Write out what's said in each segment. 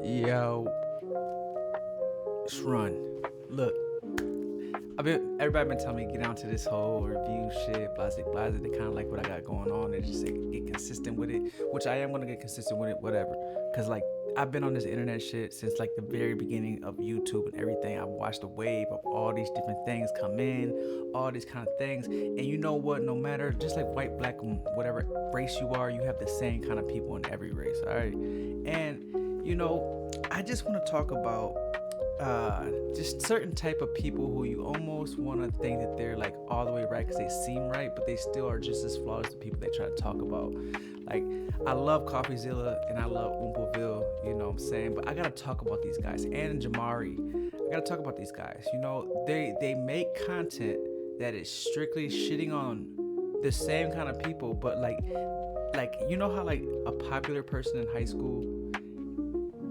Yo, let's run. Look, everybody been telling me get onto this whole review shit, blase blase. They kind of like what I got going on. They just say get consistent with it, which I am gonna get consistent with it, whatever. Cause like I've been on this internet shit since like the very beginning of YouTube and everything. I've watched the wave of all these different things come in, all these kind of things. And you know what? No matter, just like white, black, whatever race you are, you have the same kind of people in every race. All right, and I just want to talk about just certain type of people who you almost want to think that they're like all the way right because they seem right, but they still are just as flawed as the people they try to talk about. Like, I love CoffeeZilla and I love Oompleville, you know what I'm saying? But I gotta talk about these guys. And Jamari, I gotta talk about these guys. They make content that is strictly shitting on the same kind of people, but like you know how like a popular person in high school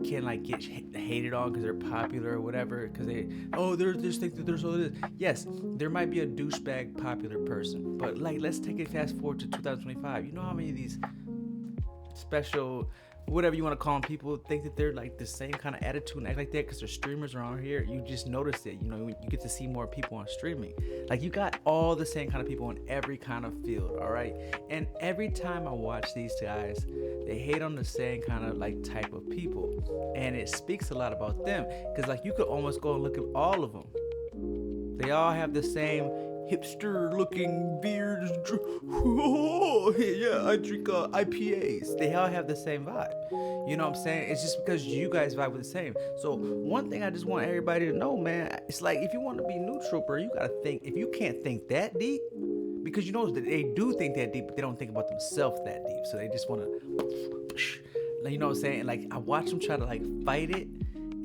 can like get hated on because they're popular or whatever, because they're just think that they're so this. Yes, there might be a douchebag popular person, but like let's take it fast forward to 2025. You know how many of these special, whatever you want to call them, people think that they're like the same kind of attitude and act like that because they're streamers around here. You just notice it. You get to see more people on streaming. Like, you got all the same kind of people in every kind of field, all right? And every time I watch these guys, they hate on the same kind of like type of people, and it speaks a lot about them, because like you could almost go and look at all of them. They all have the same hipster looking beards. Oh, yeah, I drink IPAs. They all have the same vibe. You know what I'm saying? It's just because you guys vibe with the same. So one thing I just want everybody to know, man, it's like if you want to be neutral, bro, you gotta think. If you can't think that deep, because you know that they do think that deep, but they don't think about themselves that deep. So they just want to, you know what I'm saying? Like, I watch them try to like fight it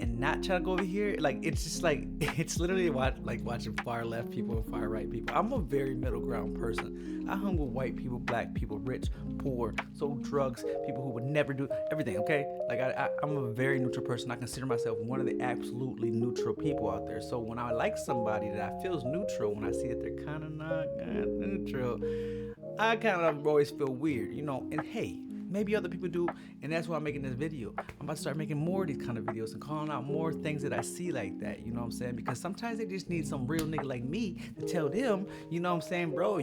and not try to go over here. Like, it's just like, it's literally like watching far left people and far right people. I'm a very middle ground person. I hung with white people, black people, rich, poor, sold drugs, people who would never do everything, okay? Like, I'm a very neutral person. I consider myself one of the absolutely neutral people out there. So when I like somebody that I feel is neutral, when I see that they're kind of not neutral, I kind of always feel weird, and hey, maybe other people do, and that's why I'm making this video. I'm about to start making more of these kind of videos and calling out more things that I see like that, you know what I'm saying? Because sometimes they just need some real nigga like me to tell them, you know what I'm saying, bro,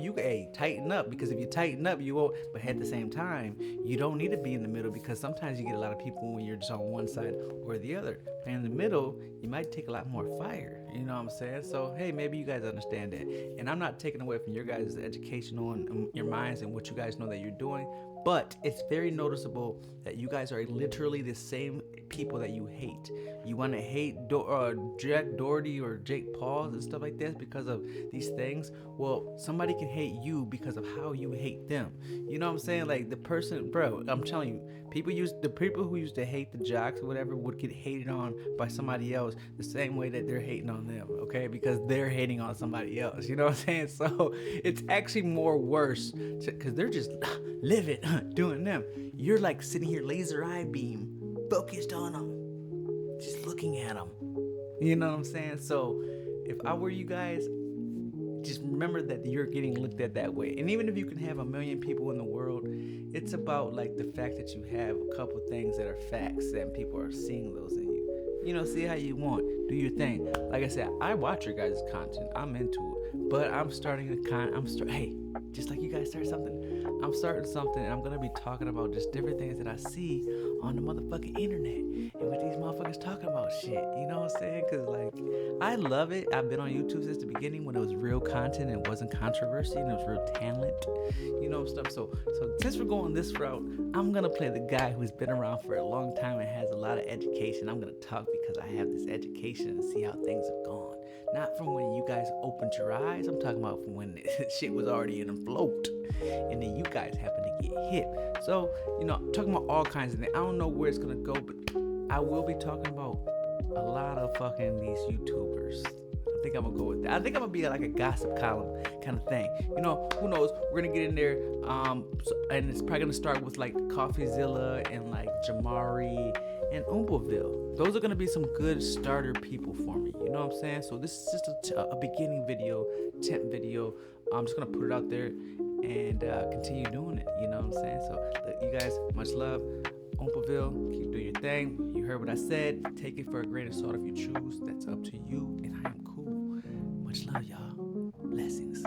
tighten up, because if you tighten up, you won't. But at the same time, you don't need to be in the middle, because sometimes you get a lot of people when you're just on one side or the other. And in the middle, you might take a lot more fire, you know what I'm saying? So, hey, maybe you guys understand that. And I'm not taking away from your guys' educational and your minds and what you guys know that you're doing, but it's very noticeable that you guys are literally the same people that you hate. You want to hate Jack Doherty or Jake Paul and stuff like this because of these things. Well, somebody can hate you because of how you hate them. You know what I'm saying? Like, the person, bro, I'm telling you, the people who used to hate the jocks or whatever would get hated on by somebody else the same way that they're hating on them, okay? Because they're hating on somebody else. You know what I'm saying? So it's actually more worse because they're just living, doing them. You're like sitting here laser eye beam, focused on them, just looking at them. You know what I'm saying? So if I were you guys, just remember that you're getting looked at that way. And even if you can have a million people in the world, it's about like the fact that you have a couple things that are facts and people are seeing those in you. See how you want. Do your thing. Like I said, I watch your guys' content. I'm into it. But I'm starting hey, just like you guys start something, I'm starting something, and I'm gonna be talking about just different things that I see on the motherfucking internet and what these motherfuckers talking about shit. You know what I'm saying? Cause like, I love it. I've been on YouTube since the beginning when it was real content and it wasn't controversy and it was real talent, stuff. So since we're going this route, I'm gonna play the guy who's been around for a long time and has a lot of education. I'm gonna talk because I have this education and see how things have gone. Not from when you guys opened your eyes. I'm talking about from when shit was already in a float, and then you guys happen to get hit. So, I'm talking about all kinds of things. I don't know where it's gonna go, but I will be talking about a lot of fucking these YouTubers. I think I'm gonna go with that. I think I'm gonna be like a gossip column kind of thing. Who knows? We're gonna get in there, and it's probably gonna start with like CoffeeZilla and like Jamari and Oompleville. Those are gonna be some good starter people for me. You know what I'm saying? So this is just a beginning video, temp video. I'm just gonna put it out there and continue doing it. You know what I'm saying? So you guys, much love. Ompaville, keep doing your thing. You heard what I said. Take it for a grain of salt if you choose. That's up to you, and I am cool. Much love, y'all. Blessings.